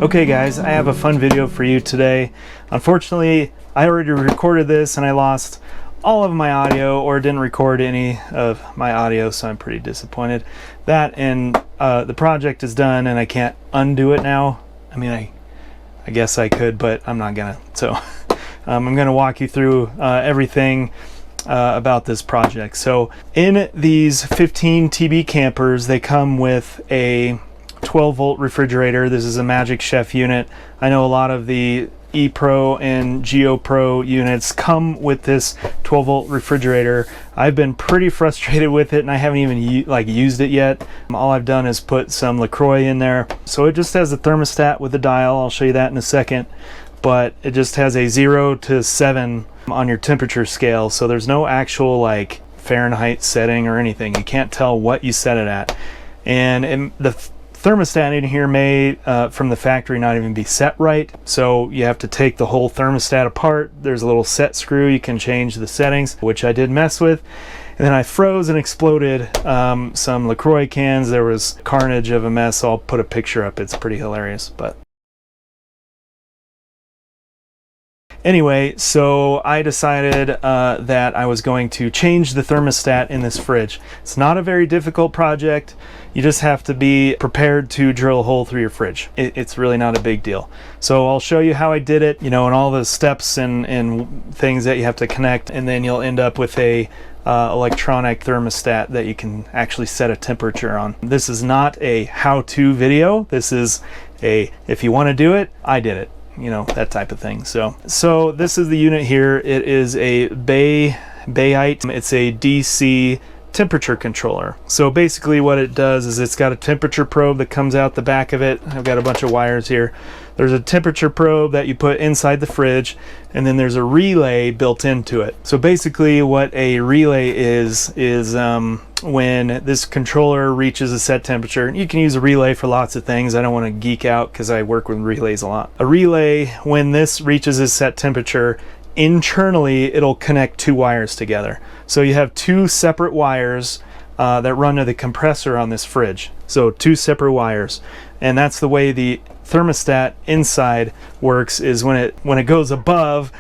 Okay guys, I have a fun video for you today. Unfortunately, I already recorded this and I lost all of my audio, or didn't record any of my audio, so I'm pretty disappointed. That and the project is done and I can't undo it now. I mean, I guess I could, but I'm not gonna. So I'm gonna walk you through everything about this project. So in these 15 TB campers, they come with a 12-volt refrigerator. This is a Magic Chef unit. I know a lot of the epro and geopro units come with this 12-volt refrigerator. I've been pretty frustrated with it and I haven't even used it yet. All I've done is put some LaCroix in there. So it just has a thermostat with a dial. I'll show you that in a second. But it just has a 0 to 7 on your temperature scale. So there's no actual like Fahrenheit setting or anything. You can't tell what you set it at. And the thermostat in here may from the factory not even be set right, so you have to take the whole thermostat apart. There's a little set screw you can change the settings, which I did mess with, and then I froze and exploded some LaCroix cans. There was carnage of a mess. I'll put a picture up. It's pretty hilarious. But anyway, so I decided that I was going to change the thermostat in this fridge. It's not a very difficult project. You just have to be prepared to drill a hole through your fridge. It's really not a big deal. So I'll show you how I did it, you know, and all the steps and things that you have to connect, and then you'll end up with a electronic thermostat that you can actually set a temperature on. This is not a how-to video. This is a, if you want to do it, I did it. You know, that type of thing. So this is the unit here. It is a Bayite. It's a DC temperature controller. So basically what it does is it's got a temperature probe that comes out the back of it. I've got a bunch of wires here. There's a temperature probe that you put inside the fridge, and then there's a relay built into it. So basically what a relay is when this controller reaches a set temperature. You can use a relay for lots of things. I don't want to geek out because I work with relays a lot. A relay, when this reaches a set temperature, internally it'll connect two wires together. So you have two separate wires that run to the compressor on this fridge. So two separate wires, and that's the way the thermostat inside works. Is when it goes above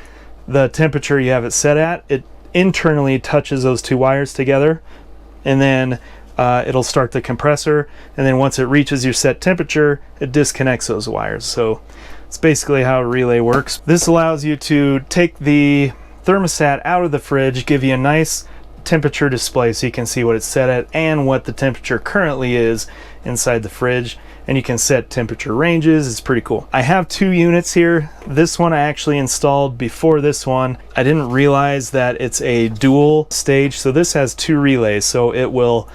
the temperature you have it set at, it internally touches those two wires together, and then it'll start the compressor, and then once it reaches your set temperature, it disconnects those wires. So it's basically how a relay works. This allows you to take the thermostat out of the fridge, give you a nice temperature display so you can see what it's set at and what the temperature currently is inside the fridge, and you can set temperature ranges. It's pretty cool. I have two units here. This one I actually installed before this one. I didn't realize that it's a dual stage, so this has two relays, so it will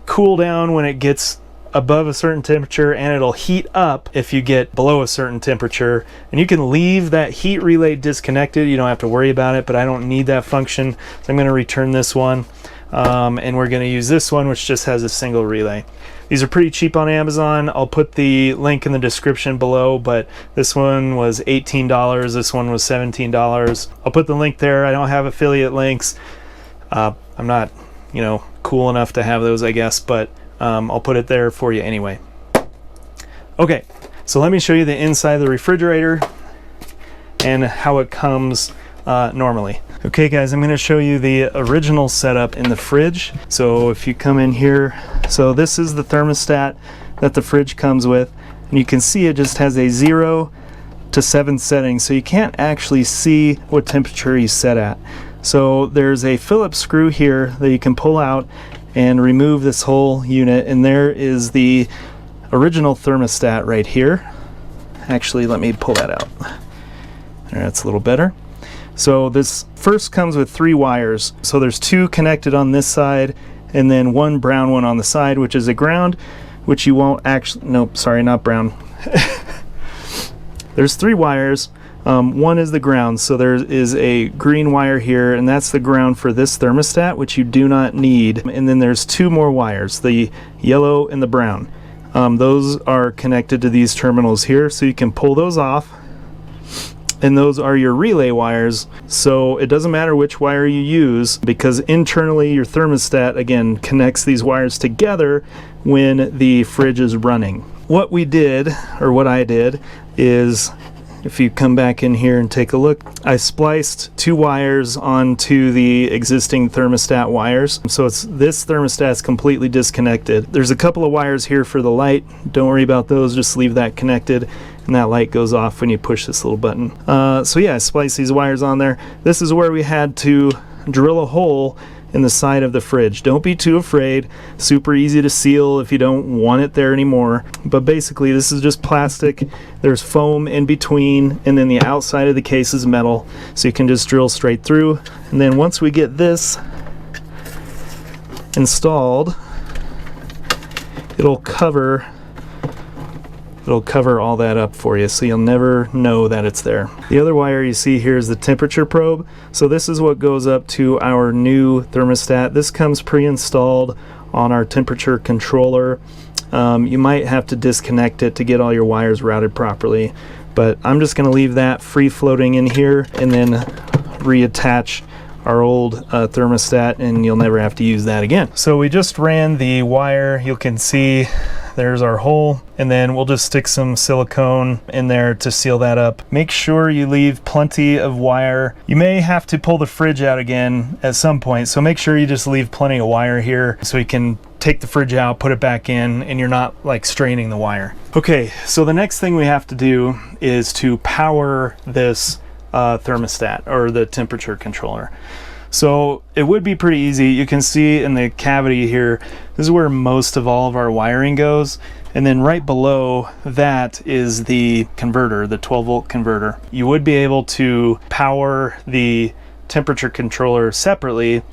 cool down when it gets above a certain temperature, and it'll heat up if you get below a certain temperature. And you can leave that heat relay disconnected. You don't have to worry about it, but I don't need that function, so I'm going to return this one, and we're going to use this one, which just has a single relay. These are pretty cheap on Amazon. I'll put the link in the description below, but this one was $18. This one was $17. I'll put the link there. I don't have affiliate links. I'm not, you know, cool enough to have those, I guess, but I'll put it there for you anyway. Okay, so let me show you the inside of the refrigerator and how it comes normally. Okay guys, I'm going to show you the original setup in the fridge. So if you come in here, so this is the thermostat that the fridge comes with, and you can see it just has a 0 to 7 setting, so you can't actually see what temperature you set at. So there's a Phillips screw here that you can pull out and remove this whole unit, and there is the original thermostat right here. Actually, let me pull that out. That's a little better. So this first comes with 3 wires. So there's 2 connected on this side, and then 1 brown one on the side, which is a ground, which you won't actually, nope, sorry, not brown. There's 3 wires. One is the ground, so there is a green wire here, and that's the ground for this thermostat, which you do not need. And then there's 2 more wires, the yellow and the brown. Those are connected to these terminals here, so you can pull those off, and those are your relay wires. So it doesn't matter which wire you use, because internally your thermostat again connects these wires together when the fridge is running. What we did, or what I did, is, if you come back in here and take a look, I spliced 2 wires onto the existing thermostat wires. So this thermostat's completely disconnected. There's a couple of wires here for the light. Don't worry about those, just leave that connected, and that light goes off when you push this little button. So yeah, I spliced these wires on there. This is where we had to drill a hole in the side of the fridge. Don't be too afraid. Super easy to seal if you don't want it there anymore. But basically this is just plastic. There's foam in between, and then the outside of the case is metal, so you can just drill straight through. And then once we get this installed, it'll cover all that up for you, so you'll never know that it's there. The other wire you see here is the temperature probe. So this is what goes up to our new thermostat. This comes pre-installed on our temperature controller. You might have to disconnect it to get all your wires routed properly, but I'm just going to leave that free floating in here and then reattach our old thermostat, and you'll never have to use that again. So we just ran the wire. You can see there's our hole, and then we'll just stick some silicone in there to seal that up. Make sure you leave plenty of wire. You may have to pull the fridge out again at some point, so make sure you just leave plenty of wire here so you can take the fridge out, put it back in, and you're not like straining the wire. Okay, so the next thing we have to do is to power this thermostat, or the temperature controller. So it would be pretty easy. You can see in the cavity here, this is where most of all of our wiring goes, and then right below that is the converter, the 12-volt converter. You would be able to power the temperature controller separately,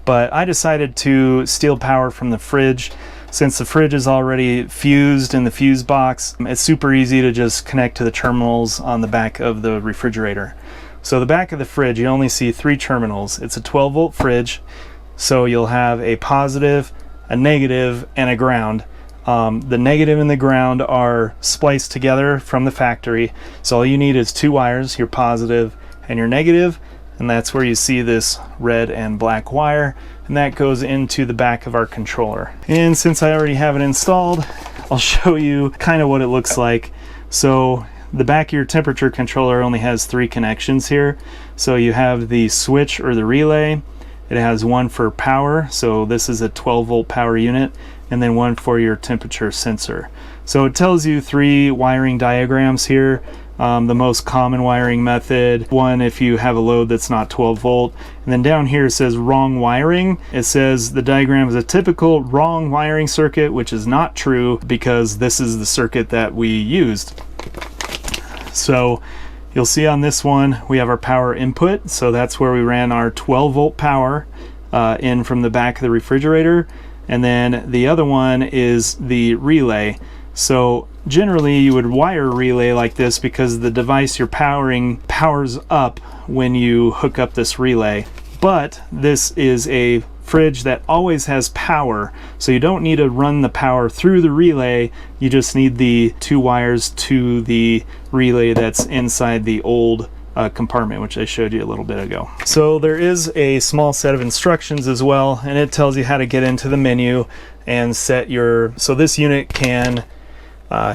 but I decided to steal power from the fridge. Since the fridge is already fused in the fuse box, it's super easy to just connect to the terminals on the back of the refrigerator. So the back of the fridge, you only see 3 terminals. It's a 12-volt fridge, so you'll have a positive, a negative, and a ground. The negative and the ground are spliced together from the factory, so all you need is 2 wires, your positive and your negative, and that's where you see this red and black wire, and that goes into the back of our controller. And since I already have it installed, I'll show you kind of what it looks like. So the back of your temperature controller only has 3 connections here. So you have the switch or the relay. It has one for power, so this is a 12-volt power unit, and then one for your temperature sensor. So it tells you 3 wiring diagrams here. The most common wiring method, one if you have a load that's not 12 volt, and then down here it says wrong wiring. It says the diagram is a typical wrong wiring circuit, which is not true because this is the circuit that we used. So you'll see on this one we have our power input, so that's where we ran our 12 volt power in from the back of the refrigerator, and then the other one is the relay. So generally you would wire a relay like this because the device you're powering powers up when you hook up this relay, but this is a fridge that always has power, so you don't need to run the power through the relay. You just need the 2 wires to the relay that's inside the old compartment, which I showed you a little bit ago. So there is a small set of instructions as well, and it tells you how to get into the menu and set your, so this unit can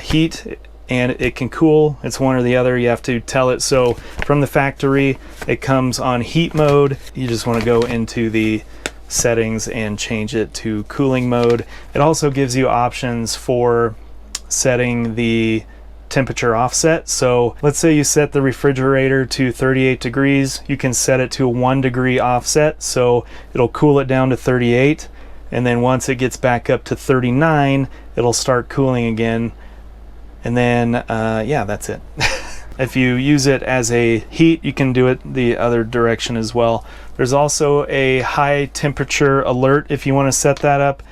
heat and it can cool. It's one or the other. You have to tell it. So from the factory it comes on heat mode. You just want to go into the settings and change it to cooling mode. It also gives you options for setting the temperature offset. So let's say you set the refrigerator to 38 degrees, you can set it to a 1 degree offset, so it'll cool it down to 38, and then once it gets back up to 39 it'll start cooling again, and then yeah, that's it. If you use it as a heat, you can do it the other direction as well. There's also a high temperature alert if you want to set that up.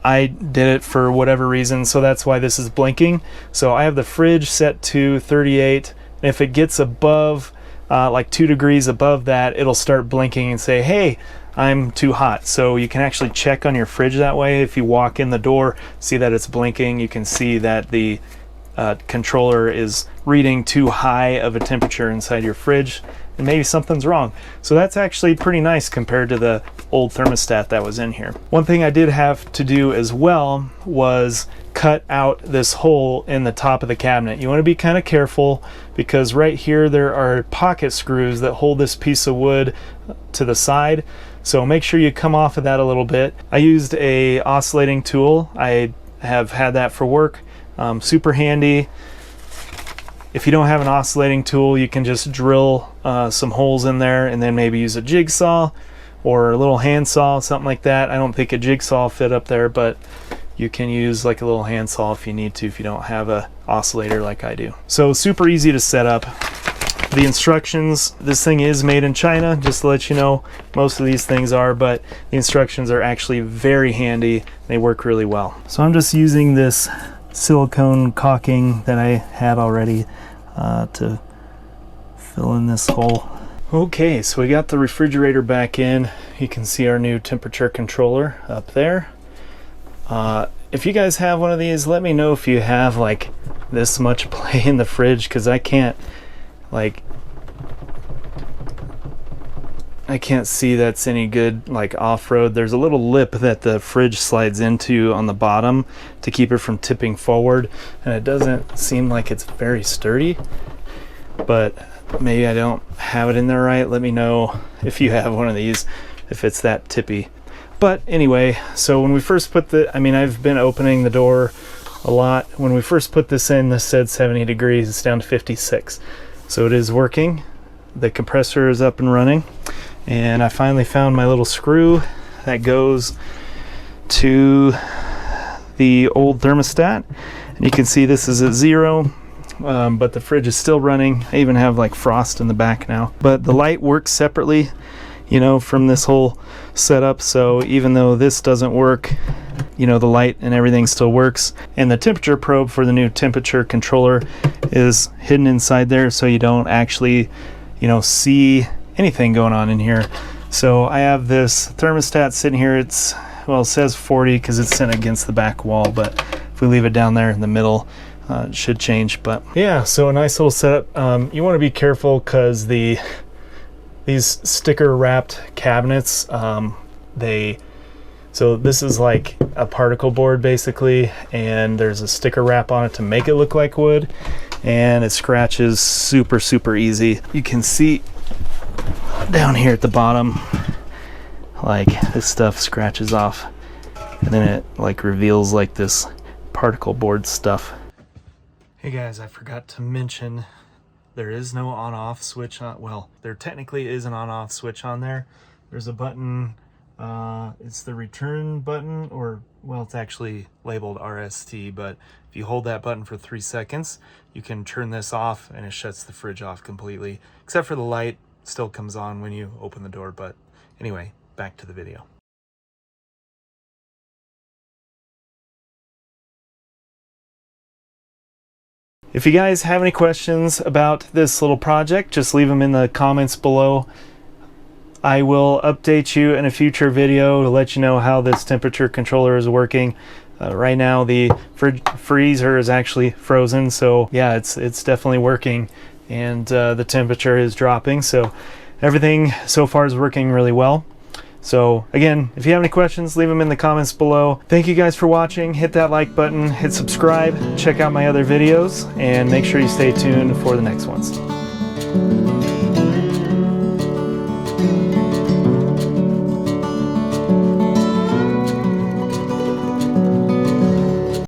I did it for whatever reason, so that's why this is blinking. So I have the fridge set to 38, and if it gets above like 2 degrees above that, it'll start blinking and say, hey, I'm too hot. So you can actually check on your fridge that way. If you walk in the door, see that it's blinking, you can see that the controller is reading too high of a temperature inside your fridge, and maybe something's wrong. So that's actually pretty nice compared to the old thermostat that was in here. One thing I did have to do as well was cut out this hole in the top of the cabinet. You want to be kind of careful because right here there are pocket screws that hold this piece of wood to the side. So make sure you come off of that a little bit. I used a oscillating tool. I have had that for work. Super handy. If you don't have an oscillating tool, you can just drill some holes in there and then maybe use a jigsaw or a little handsaw, something like that. I don't think a jigsaw fit up there, but you can use like a little handsaw if you need to, if you don't have a oscillator like I do. So super easy to set up. The instructions, this thing is made in China, just to let you know. Most of these things are, but the instructions are actually very handy. They work really well. So I'm just using this silicone caulking that I had already to fill in this hole. Okay, so we got the refrigerator back in. You can see our new temperature controller up there. If you guys have one of these, let me know if you have like this much play in the fridge, because I can't see that's any good like off-road. There's a little lip that the fridge slides into on the bottom to keep it from tipping forward, and it doesn't seem like it's very sturdy, but maybe I don't have it in there right. Let me know if you have one of these, if it's that tippy. But anyway, so when we first put I've been opening the door a lot. When we first put this in, this said 70 degrees. It's down to 56. So it is working. The compressor is up and running. And I finally found my little screw that goes to the old thermostat. And you can see this is at 0, but the fridge is still running. I even have like frost in the back now. But the light works separately, you know, from this whole setup. So even though this doesn't work, you know, the light and everything still works. And the temperature probe for the new temperature controller is hidden inside there, so you don't actually, you know, see anything going on in here. So I have this thermostat sitting here. It's, well, it says 40 because it's sitting against the back wall, but if we leave it down there in the middle, it should change. But yeah, so a nice little setup. You want to be careful because these sticker wrapped cabinets, so this is like a particle board basically, and there's a sticker wrap on it to make it look like wood, and it scratches super easy. You can see down here at the bottom, like this stuff scratches off, and then it like reveals like this particle board stuff. Hey guys, I forgot to mention there is no on-off switch on. Well, there technically is an on-off switch on there. There's a button, it's the return button, or well, it's actually labeled RST, but if you hold that button for 3 seconds, you can turn this off and it shuts the fridge off completely, except for the light still comes on when you open the door. But anyway, back to the video. If you guys have any questions about this little project, just leave them in the comments below. I will update you in a future video to let you know how this temperature controller is working. Right now the freezer is actually frozen, so yeah, it's definitely working, and the temperature is dropping, so everything so far is working really well. So again, if you have any questions, leave them in the comments below. Thank you guys for watching. Hit that like button, hit subscribe, check out my other videos, and make sure you stay tuned for the next ones.